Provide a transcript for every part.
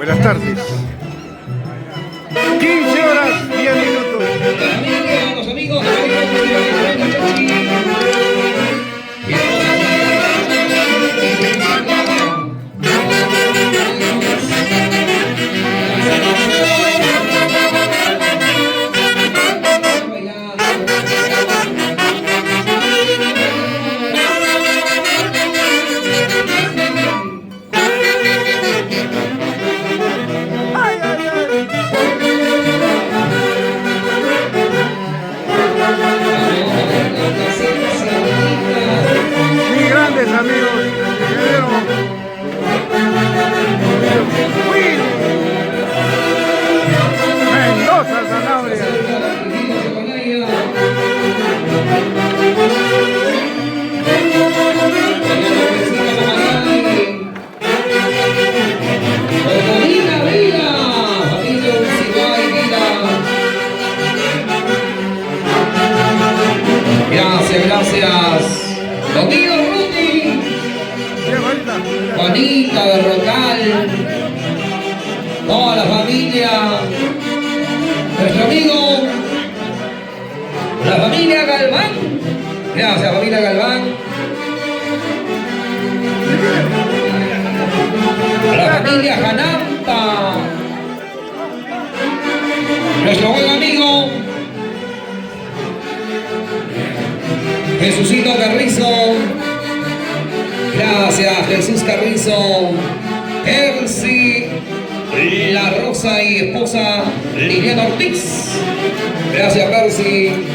Buenas tardes. 15 horas, 10 minutos. Los amigos, amigos, Mendoza, Sanabria. Gracias, gracias. Domingo Ruti. Juanita de Rocal. Toda la familia. Nuestro amigo. La familia Galván. Gracias, familia Galván. La familia Janampa. Nuestro buen amigo Jesucito Carrizo. Gracias, Jesús Carrizo. Percy La Rosa y esposa Liliana Ortiz. Gracias, Percy.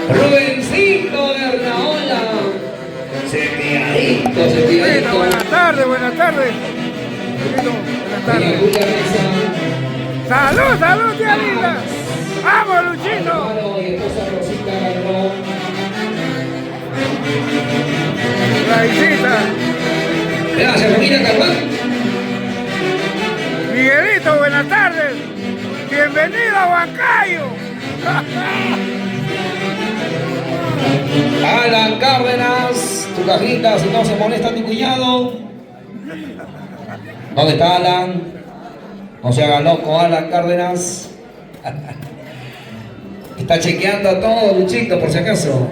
Rubencito de Arnaola. Cepilladito, cepilladito. Buenas tardes, buenas tardes. Buenas tardes. Salud, salud, tía linda. ¡Vamos, Luchito! Raicita. Gracias, familia Carván. Miguelito, buenas tardes. Bienvenido a Huancayo. Alan Cárdenas, tu cajita, si no se molesta tu cuñado. ¿Dónde está Alan? No se haga loco, Alan Cárdenas. Está chequeando todo, Luchito, por si acaso.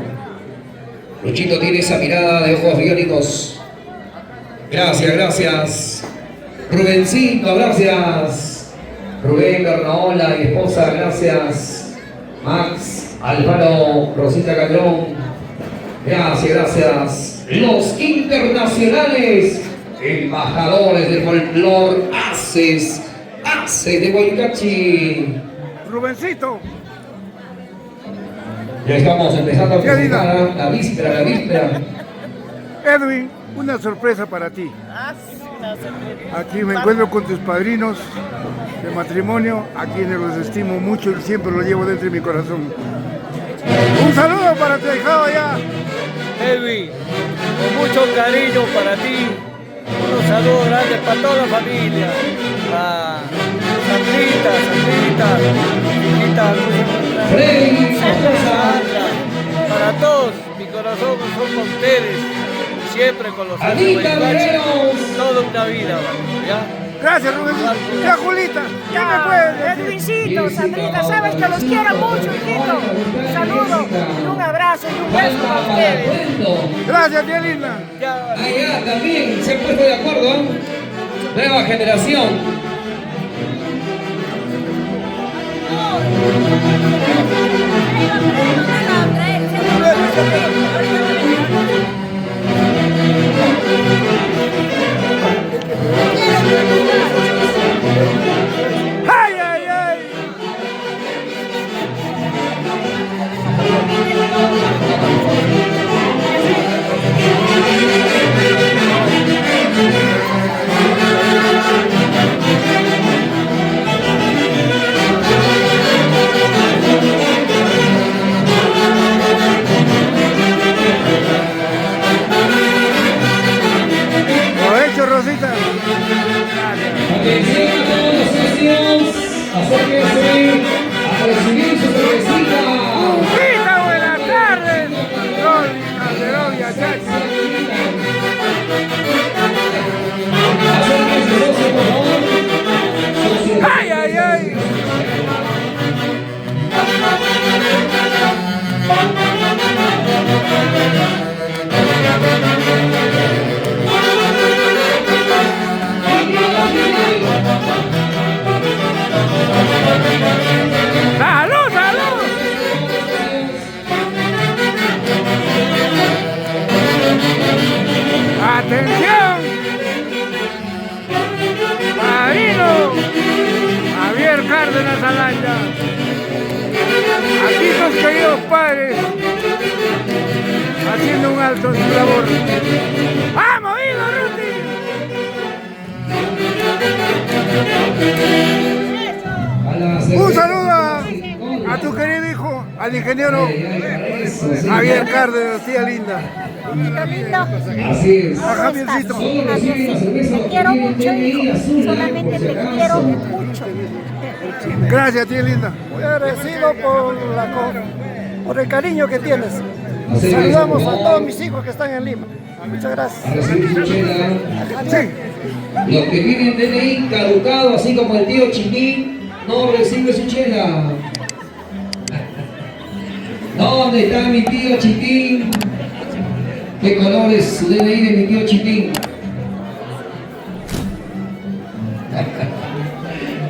Luchito tiene esa mirada de ojos biónicos. Gracias, gracias. Rubencito, gracias. Rubén Carnaola y esposa, gracias. Max, Álvaro, Rosita Calderón. Gracias, gracias. Los internacionales, embajadores del folclor, haces de Huaycachi. Rubencito. Ya estamos empezando a festejar la víspera. Edwin, una sorpresa para ti. Aquí me encuentro con tus padrinos de matrimonio, a quienes los estimo mucho y siempre los llevo dentro de mi corazón. Un saludo para tu hijado allá. Edwin, con mucho cariño para ti. Un saludo grande para toda la familia. A Sandrita, para todos, mi corazón son con ustedes, siempre con los amigos, toda una vida, ¿ya? Gracias, Rubén. Ya, Julita, ¿qué me puedes decir? Edwincito, Sandrita, sabes que los quiero mucho, hijito. Un saludo, un abrazo y un beso para ustedes. Gracias, tía linda. Allá también se han puesto de acuerdo, ¿eh? Nueva generación. ¡Ay, ay, ay! Provecho, Rosita. Atención a todos los socios, acérquense a recibir su cervecita. ¡Rosita, buenas tardes! Rolly, Calderón y Achachi. compadres, haciendo un alto en su labor. ¡Vamos, hijo, Ruti! Un saludo a tu querido hijo, al ingeniero Javier Cárdenas, tía linda. Así es. A Javiercito. Te quiero mucho, hijo. Solamente te quiero mucho. Gracias, tía linda. Muy agradecido por el cariño que tienes. Saludamos a todos mis hijos que están en Lima. Muchas gracias. A recibir su chela. Sí. Los que tienen DNI caducado, así como el tío Chiquín, no recibe su chela. ¿Dónde está mi tío Chiquín? ¿Qué color es su DNI de mi tío Chiquín?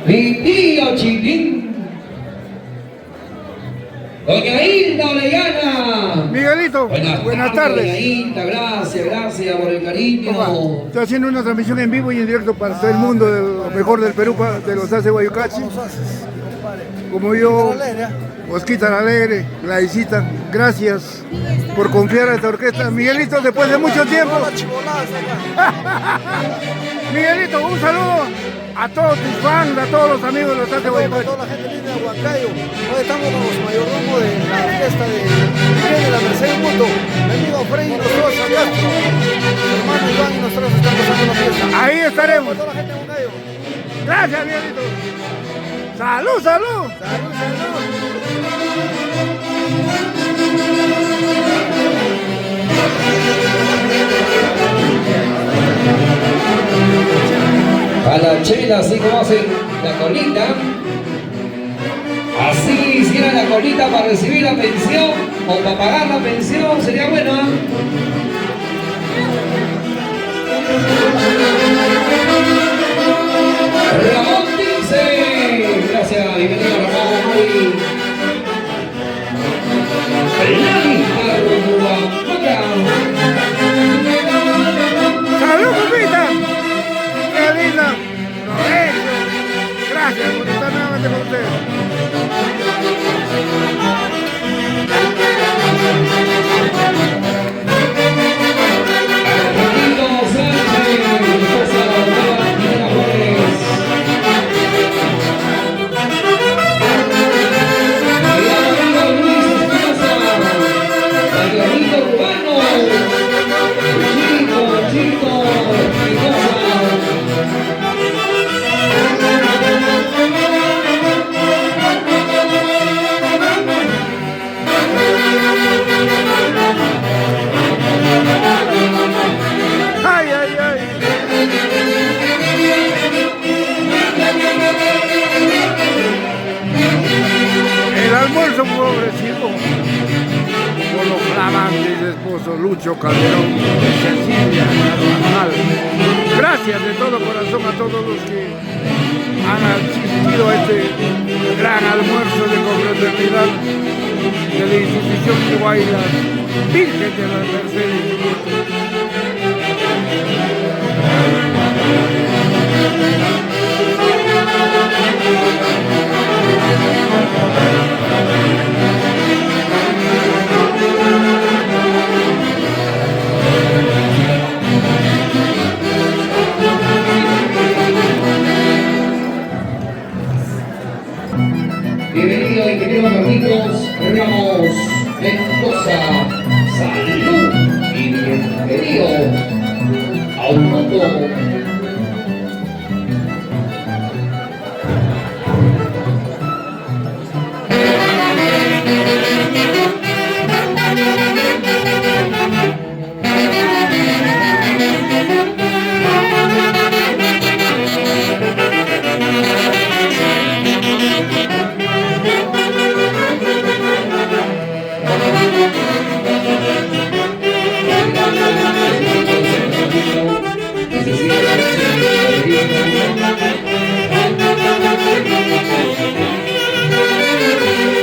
Mi tío Chiquín. Doña Hilda Orellana. Miguelito, buenas tardes. Doña Hilda, gracias por el cariño. Estoy haciendo una transmisión en vivo y en directo para todo el mundo, de lo mejor del Perú, de los Hace Guayucachi. Como yo, Osquita la Alegre, Gladysita, gracias por confiar a esta orquesta. Miguelito, después de mucho tiempo. Miguelito, un saludo a todos tus fans, a todos los amigos de los Hace Guayucachi. Toda la gente linda de Huancayo. Hoy estamos con los mayordomos de la orquesta de la Mercedes Mundo. Mi amigo Freddy, nosotros acá. Mi hermano Iván y nosotros estamos pasando la fiesta. Ahí estaremos. Toda la gente de Huancayo. Gracias, Miguelito. ¡Salud, salud! Salud, salud. A la chela, así como hacen la colita. Así hiciera la colita para recibir la pensión o para pagar la pensión, sería bueno, ¿eh? Ramón dice, gracias, bienvenido Ramón. ¡Salud, Pupita! ¡Qué linda! Gracias por estar nuevamente con ustedes. ¡Ay, ay, ay! El almuerzo pobrecito por los flamantes esposos Lucho Calderón y Cecilia Carvajal. Gracias de todo corazón a todos los que han asistido a este gran almuerzo de confraternidad de la institución que baila Virgen de las Mercedes. Bienvenido, ingeniero Carlitos Ramos Mendoza. Salud y bienvenido a un mundo.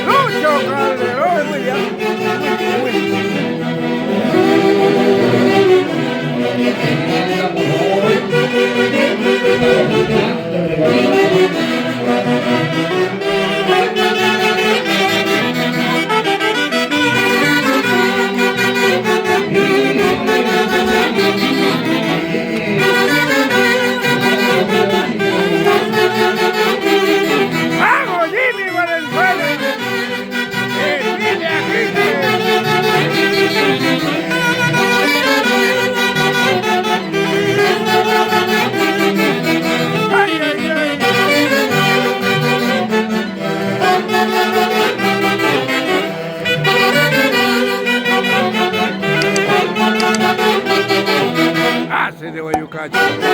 Lucho Calderón. Huaycachi.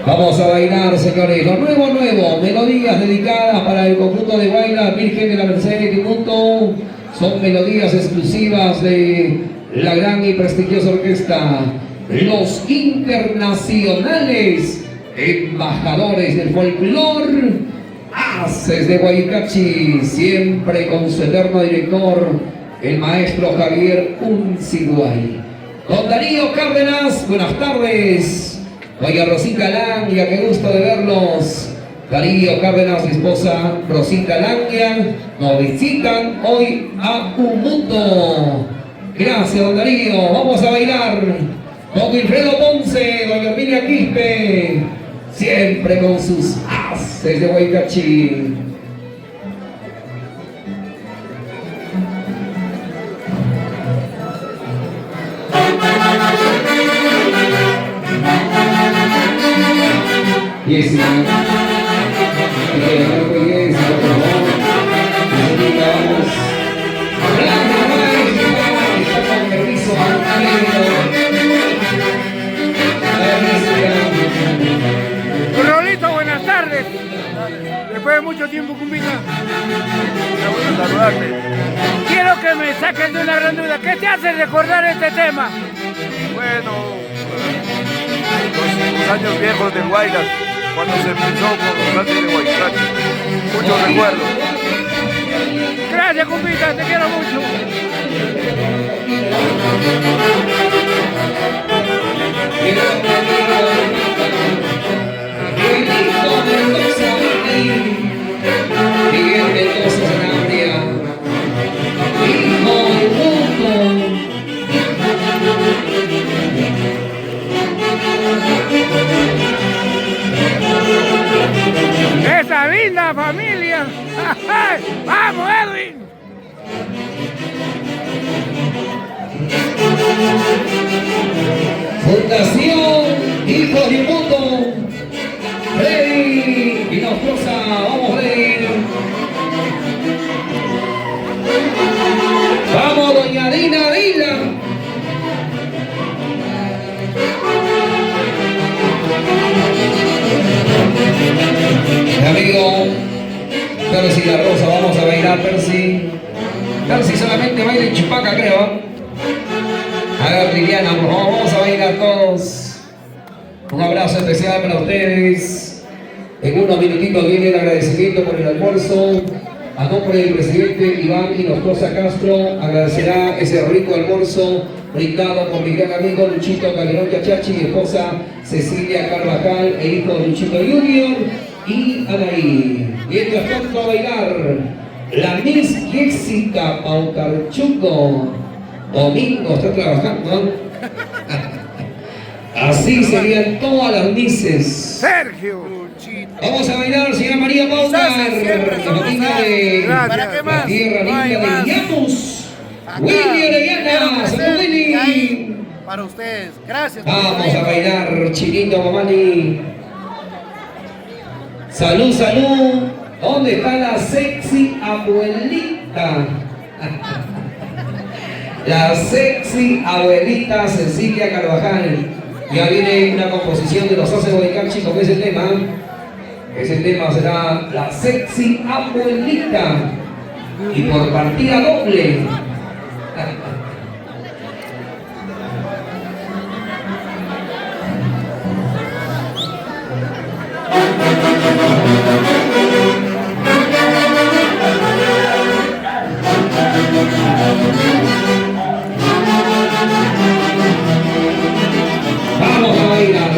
Vamos a bailar, señores. Lo nuevo, melodías dedicadas para el conjunto de Guaylas Virgen de la Merced de Timundo. Son melodías exclusivas de la gran y prestigiosa orquesta Los Internacionales, embajadores del folclor, haces de Huaycachi, siempre con su eterno director, el maestro Javier Unciguay. Don Darío Cárdenas, buenas tardes. Doña Rosita Langia, qué gusto de verlos. Darío Cárdenas, su esposa Rosita Langia, nos visitan hoy a Umuto. Gracias, don Darío. Vamos a bailar. Don Wilfredo Ponce, doña Herminia Quispe, siempre con sus haces de Huaycachi. Jessica, Jessica, por favor, vamos. Está con permiso, Rolito, buenas tardes. Después de mucho tiempo, cumbita. Me gusta saludarte. Quiero que me saquen de una gran duda. ¿Qué te hace recordar este tema? Bueno, los años viejos de Guaylas, cuando se empezó con los grandes de Huaycachi. Muchos recuerdos. Gracias, cumbita, te quiero mucho. Miguel Mendoza Sanabria, hijo del mundo. ¡Esa linda familia! ¡Vamos, Edwin! Fundación Hijos del Mundo. Freddy Hinojosa, vamos Freddy. Vamos doña Dina Vila. Amigo Percy La Rosa, vamos a bailar Percy. Percy solamente baila en Chupaca, creo. A ver, Liliana, por favor, vamos a bailar todos. Un abrazo especial para ustedes. En unos minutitos viene el agradecimiento por el almuerzo. A nombre del presidente Iván Hinojosa Castro, agradecerá ese rico almuerzo brindado por mi gran amigo Luchito Calderón Chachachi y esposa Cecilia Carvajal e hijo de Luchito Junior y Anaí. Mientras tanto, a bailar la Miss Jessica Paucarchuco. Domingo está trabajando. Así serían todas las misses. Sergio. Vamos a bailar, señora María Paucar, la niña de ¿Para qué la tierra linda de Llanos. Willy Orellana, San Willy. Para ustedes, gracias. Vamos a bailar, Chinito Mamani. Salud, salud. ¿Dónde está la sexy abuelita? La sexy abuelita Cecilia Carvajal. Ya viene una composición de los Haces de Huaycachi con ese tema. Ese tema será la sexy abuelita. Y por partida doble. Vamos a bailar.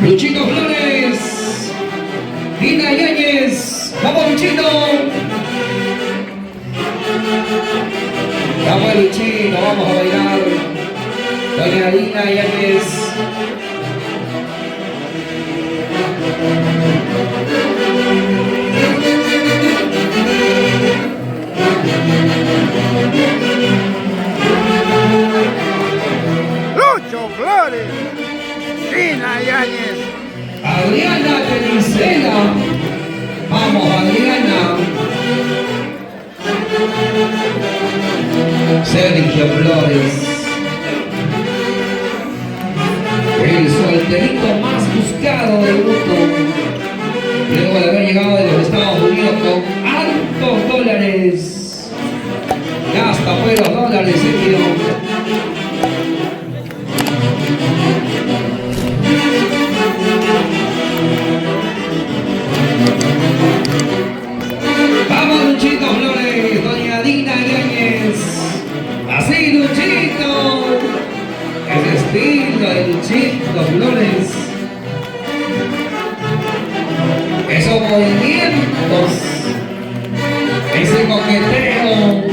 Luchito Flores, Dina ¡Vamos, Luchito! ¡Vamos, Luchito! ¡Vamos a bailar! Doña Dina Yáñez. Lucho Flores, Dina Yáñez, Adriana Tenicela. Vamos, Adriana. Sergio Flores. El solterito más buscado del mundo. Luego de haber llegado de los Estados Unidos con altos dólares. Ya hasta fue los dólares, Sergio. Vamos, Luchito Flores, doña Dina Yáñez. Así, Luchito. El estilo de Luchito Flores. Esos movimientos. Ese coqueteo.